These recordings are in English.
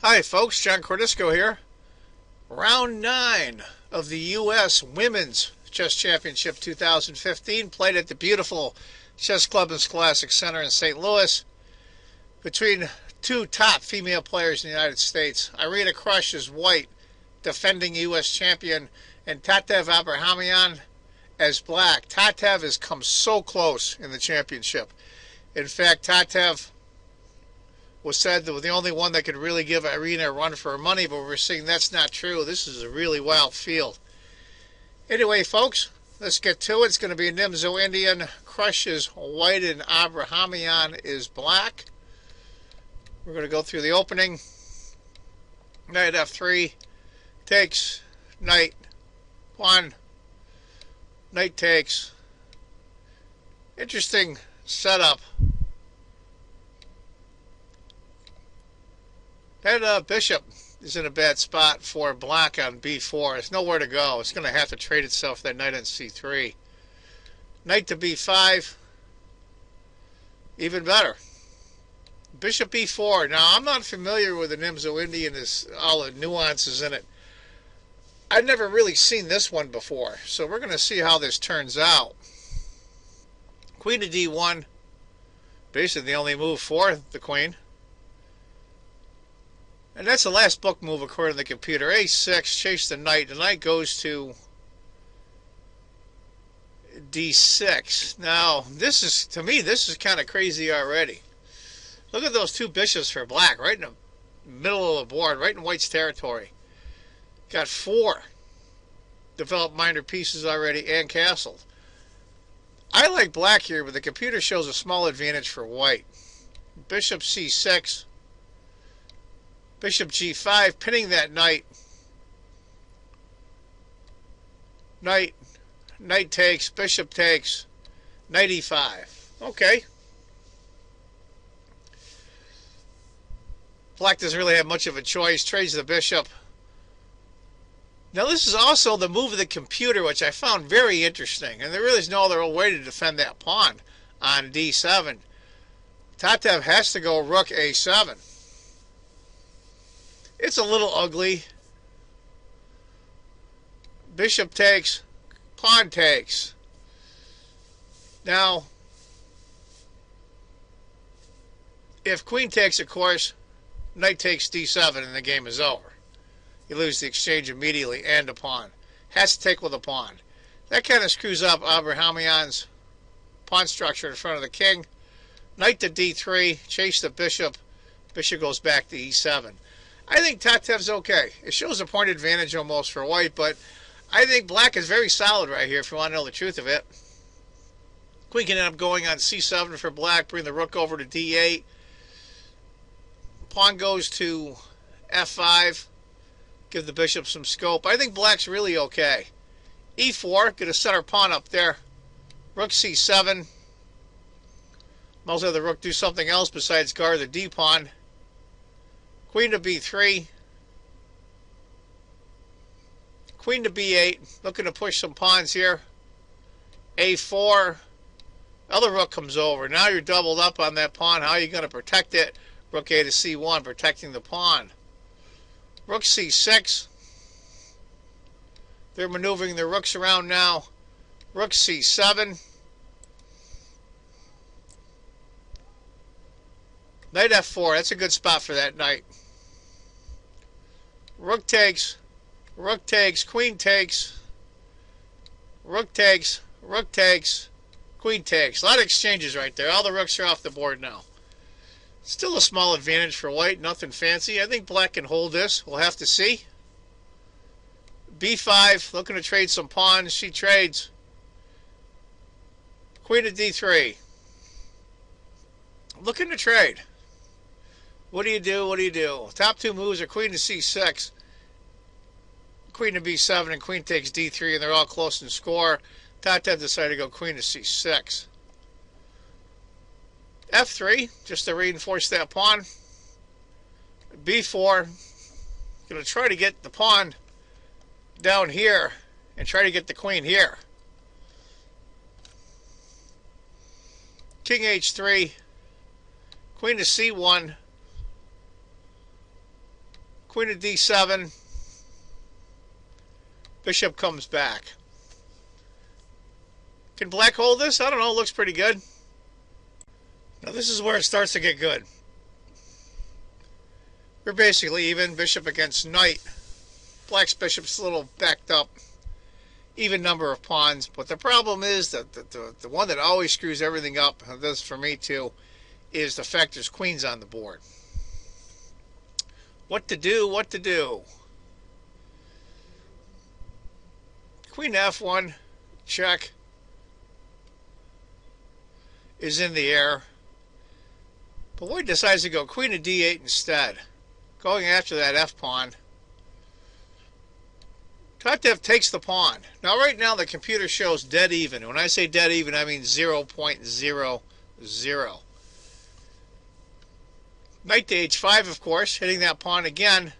Hi folks, John Cordisco here. Round 9 of the U.S. Women's Chess Championship 2015 played at the beautiful Chess Club and Scholastic Center in St. Louis between two top female players in the United States. Krush is white, defending U.S. champion, and Abrahamyan as black. Tatev has come so close in the championship. In fact, Tatev was said that was the only one that could really give Irina a run for her money, but we're seeing that's not true. This is a really wild field. Anyway, folks, let's get to it. It's going to be a Nimzo Indian. Krush is white and Abrahamyan is black. We're going to go through the opening. Knight f3 takes, knight, pawn, knight takes. Interesting setup. That bishop is in a bad spot for black on b4. It's nowhere to go. It's going to have to trade itself that knight on c3. Knight to b5. Even better. Bishop e4. Now, I'm not familiar with the Nimzo Indian, all the nuances in it. I've never really seen this one before, so we're going to see how this turns out. Queen to d1. Basically the only move for the queen. And that's the last book move according to the computer. a6, chase the knight. The knight goes to d6. Now, this is, to me, this is kind of crazy already. Look at those two bishops for black, right in the middle of the board, right in white's territory. Got 4 developed minor pieces already and castled. I like black here, but the computer shows a small advantage for white. Bishop c6. Bishop g5, pinning that knight. Knight takes, bishop takes, knight e5. Okay. Black doesn't really have much of a choice, trades the bishop. Now this is also the move of the computer, which I found very interesting. And there really is no other way to defend that pawn on d7. Tatev has to go rook a7. It's a little ugly. Bishop takes, pawn takes. Now, if queen takes, of course, knight takes d7 and the game is over. You lose the exchange immediately and a pawn. Has to take with a pawn. That kind of screws up Abrahamyan's pawn structure in front of the king. Knight to d3, chase the bishop. Bishop goes back to e7. I think Tatev's okay. It shows a point advantage almost for white, but I think black is very solid right here if you want to know the truth of it. Queen can end up going on c7 for black, bring the rook over to d8. Pawn goes to f5, give the bishop some scope. I think black's really okay. e4, going to set our pawn up there. Rook c7. Might as well have the rook do something else besides guard the d-pawn. Queen to b3. Queen to b8. Looking to push some pawns here. a4. Other rook comes over. Now you're doubled up on that pawn. How are you going to protect it? Rook a to c1, protecting the pawn. Rook c6. They're maneuvering their rooks around now. Rook c7. Knight f4. That's a good spot for that knight. Rook takes, queen takes, rook takes, queen takes. A lot of exchanges right there. All the rooks are off the board now. Still a small advantage for white, nothing fancy. I think black can hold this. We'll have to see. b5, looking to trade some pawns. She trades. Queen to d3. Looking to trade. What do you do? What do you do? Top two moves are queen to c6, queen to b7, and queen takes d3, and they're all close in score. Tatev decided to go queen to c6. f3, just to reinforce that pawn. b4, going to try to get the pawn down here and try to get the queen here. King h3, queen to c1, Queen of D7. Bishop comes back. Can black hold this? I don't know. It looks pretty good. Now this is where it starts to get good. We're basically even. Bishop against knight. Black's bishop's a little backed up. Even number of pawns. But the problem is that the one that always screws everything up, and this for me too, is the fact there's queens on the board. What to do? What to do? Queen F1, check, is in the air. But White decides to go Queen of D8 instead, going after that F pawn. Tatev takes the pawn. Now right now the computer shows dead even. When I say dead even, I mean 0.00. Knight to H5, of course, hitting that pawn again.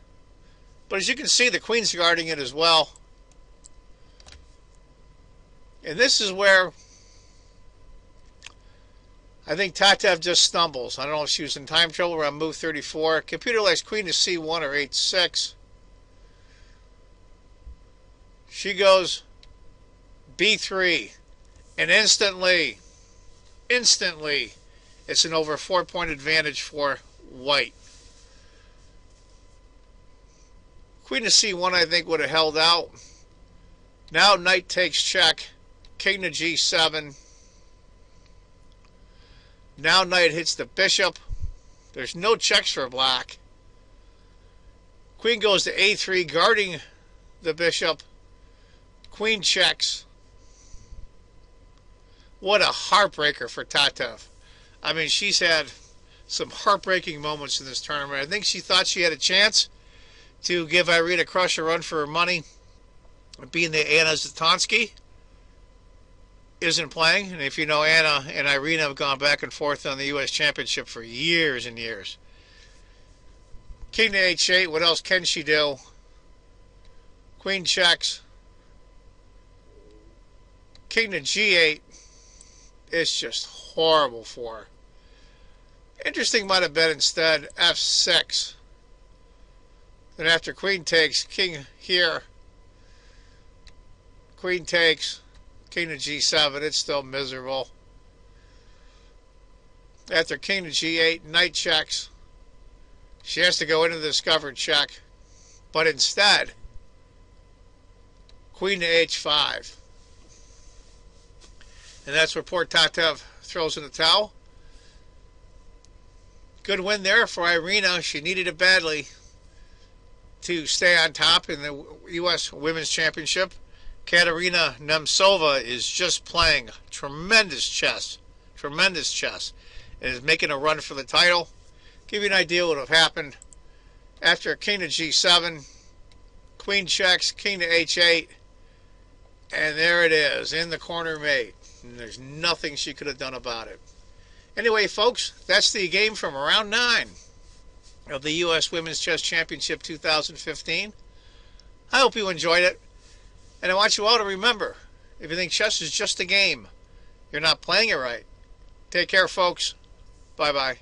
But as you can see, the queen's guarding it as well. And this is where I think Tatev just stumbles. I don't know if she was in time trouble around move 34. Computer likes queen to C1 or H6. She goes B3. And instantly, it's an over 4-point advantage for White. Queen to C1, I think, would have held out. Now knight takes check. King to G7. Now knight hits the bishop. There's no checks for black. Queen goes to A3, guarding the bishop. Queen checks. What a heartbreaker for Tatev. I mean, she's had some heartbreaking moments in this tournament. I think she thought she had a chance to give Irina Krush a run for her money, being that Anna Zatonsky isn't playing. And if you know, Anna and Irina have gone back and forth on the U.S. Championship for years and years. King to H8, what else can she do? Queen checks. King to G8. It's just horrible for her. Interesting might have been instead F6. Then after queen takes, king here. Queen takes, king to G7. It's still miserable. After king to G8, knight checks. She has to go into the discovered check. But instead, queen to H5. And that's where poor Tatev throws in the towel. Good win there for Irina. She needed it badly to stay on top in the U.S. Women's Championship. Katerina Nemtsova is just playing tremendous chess, and is making a run for the title. Give you an idea what would have happened after king to G7, queen checks, king to H8, and there it is, in the corner mate. And there's nothing she could have done about it. Anyway, folks, that's the game from round 9 of the U.S. Women's Chess Championship 2015. I hope you enjoyed it. And I want you all to remember, if you think chess is just a game, you're not playing it right. Take care, folks. Bye-bye.